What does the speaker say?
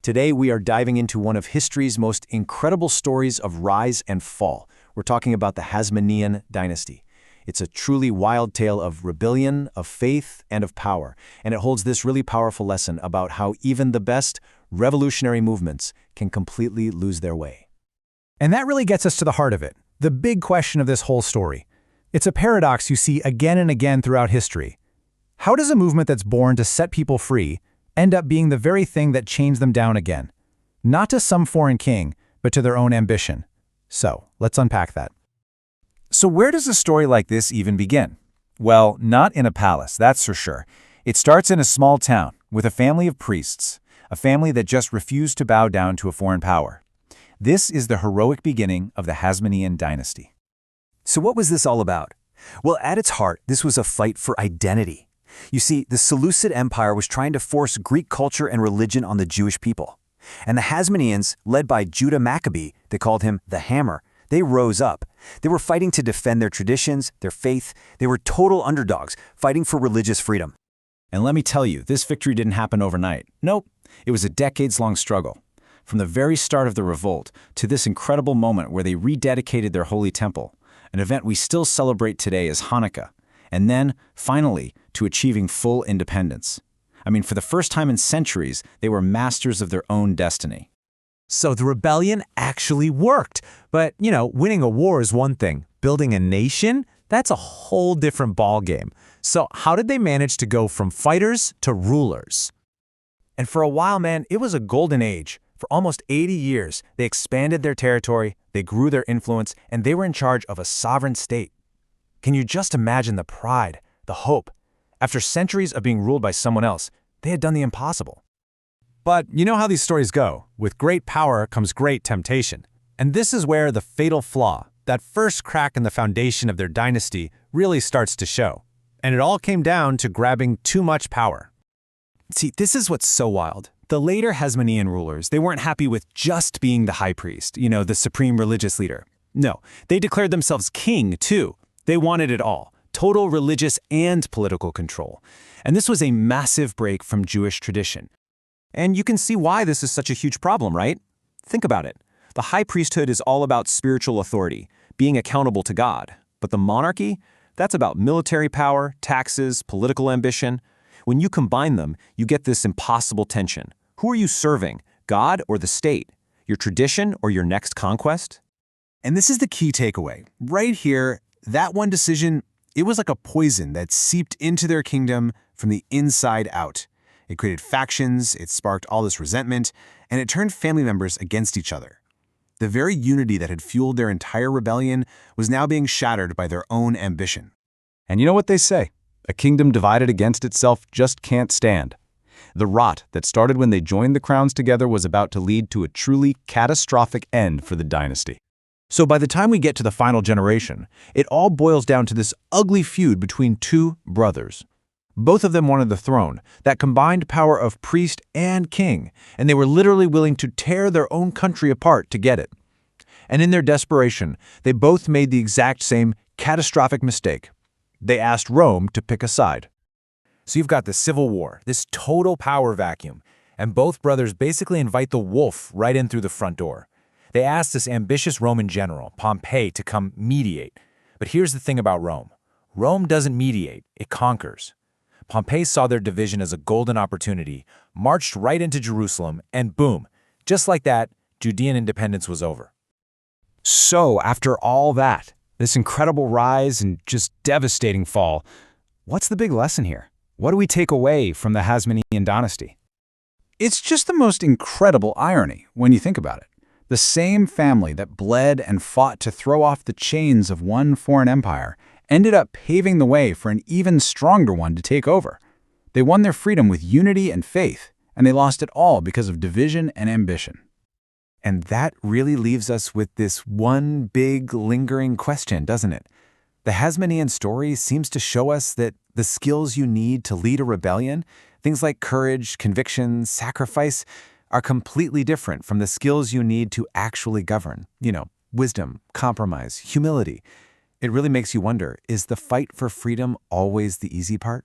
Today we are diving into one of history's most incredible stories of rise and fall. We're talking about the Hasmonean Dynasty. It's a truly wild tale of rebellion, of faith, and of power, and it holds this really powerful lesson about how even the best revolutionary movements can completely lose their way. And that really gets us to the heart of it, the big question of this whole story. It's a paradox you see again and again throughout history. How does a movement that's born to set people free end up being the very thing that chains them down again? Not to some foreign king, but to their own ambition. So, let's unpack that. So where does a story like this even begin? Well, not in a palace, that's for sure. It starts in a small town, with a family of priests, a family that just refused to bow down to a foreign power. This is the heroic beginning of the Hasmonean Dynasty. So what was this all about? Well, at its heart, this was a fight for identity. You see, the Seleucid Empire was trying to force Greek culture and religion on the Jewish people. And the Hasmoneans, led by Judah Maccabee, they called him the Hammer, they rose up. They were fighting to defend their traditions, their faith. They were total underdogs, fighting for religious freedom. And let me tell you, this victory didn't happen overnight. Nope, it was a decades-long struggle. From the very start of the revolt to this incredible moment where they rededicated their holy temple, an event we still celebrate today as Hanukkah, and then, finally, to achieving full independence. I mean, for the first time in centuries, they were masters of their own destiny. So the rebellion actually worked. But, winning a war is one thing. Building a nation? That's a whole different ballgame. So how did they manage to go from fighters to rulers? And for a while, man, it was a golden age. For almost 80 years, they expanded their territory, they grew their influence, and they were in charge of a sovereign state. Can you just imagine the pride, the hope? After centuries of being ruled by someone else, they had done the impossible. But you know how these stories go. With great power comes great temptation. And this is where the fatal flaw, that first crack in the foundation of their dynasty, really starts to show. And it all came down to grabbing too much power. See, this is what's so wild. The later Hasmonean rulers, they weren't happy with just being the high priest, the supreme religious leader. No, they declared themselves king, too. They wanted it all, total religious and political control. And this was a massive break from Jewish tradition. And you can see why this is such a huge problem, right? Think about it. The high priesthood is all about spiritual authority, being accountable to God. But the monarchy, that's about military power, taxes, political ambition. When you combine them, you get this impossible tension. Who are you serving, God or the state? Your tradition or your next conquest? And this is the key takeaway. Right here, that one decision, it was like a poison that seeped into their kingdom from the inside out. It created factions, it sparked all this resentment, and it turned family members against each other. The very unity that had fueled their entire rebellion was now being shattered by their own ambition. And you know what they say? A kingdom divided against itself just can't stand. The rot that started when they joined the crowns together was about to lead to a truly catastrophic end for the dynasty. So by the time we get to the final generation, it all boils down to this ugly feud between two brothers. Both of them wanted the throne, that combined power of priest and king, and they were literally willing to tear their own country apart to get it. And in their desperation, they both made the exact same catastrophic mistake. They asked Rome to pick a side. So you've got the civil war, this total power vacuum, and both brothers basically invite the wolf right in through the front door. They asked this ambitious Roman general, Pompey, to come mediate. But here's the thing about Rome. Rome doesn't mediate, it conquers. Pompey saw their division as a golden opportunity, marched right into Jerusalem, and boom, just like that, Judean independence was over. So after all that, this incredible rise and just devastating fall, what's the big lesson here? What do we take away from the Hasmonean dynasty? It's just the most incredible irony when you think about it. The same family that bled and fought to throw off the chains of one foreign empire ended up paving the way for an even stronger one to take over. They won their freedom with unity and faith, and they lost it all because of division and ambition. And that really leaves us with this one big lingering question, doesn't it? The Hasmonean story seems to show us that the skills you need to lead a rebellion, things like courage, conviction, sacrifice, are completely different from the skills you need to actually govern. Wisdom, compromise, humility. It really makes you wonder, is the fight for freedom always the easy part?